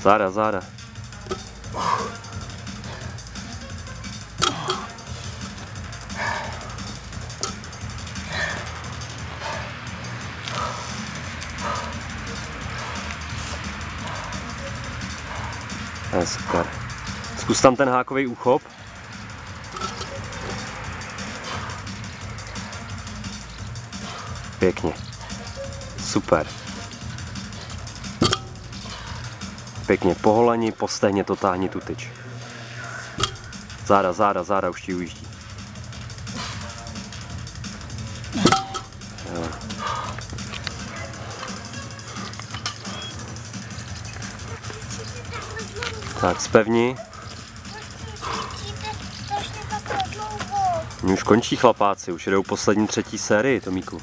Záda, záda. Super. Zkus tam ten hákový úchop. Pěkně. Super. Pěkně poholení, po stehně to táhni tu tyč. Záda, záda, záda, už ti ujíždí. Jo. Tak, zpevni. Už končí chlapáci, už jedou poslední třetí sérii, Tomíku.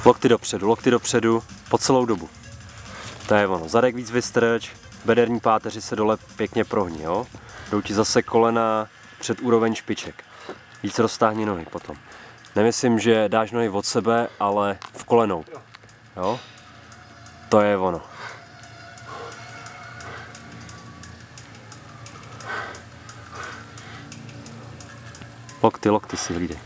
Lokty dopředu, po celou dobu. To je ono, zadek víc vystrč, bederní páteři se dole pěkně prohni, jo? Jdou ti zase kolena před úroveň špiček. Víc roztáhni nohy potom. Nemyslím, že dáš nohy od sebe, ale v kolenou. Jo? To je ono. Lokty si hlídej.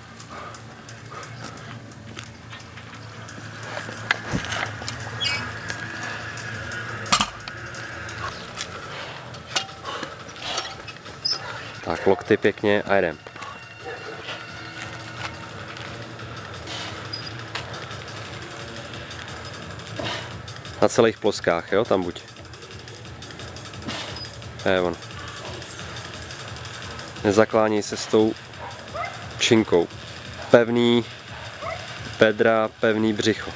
Tak, lokty pěkně a jedem. Na celých ploskách, jo, tam buď. To je ono. Nezakláněj se s tou činkou. Pevný bedra, pevný břicho.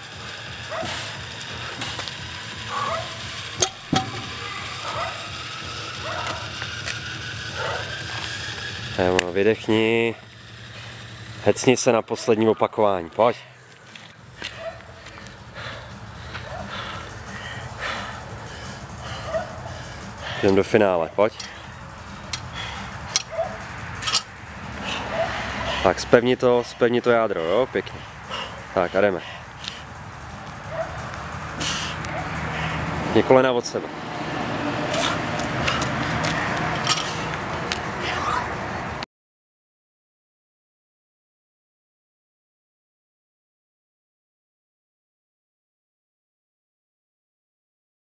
Vydechni. Hecni se na poslední opakování. Pojď. Jdem do finále. Pojď. Tak, zpevni to jádro, jo? Pěkně. Tak a jdeme. Kolena od sebe.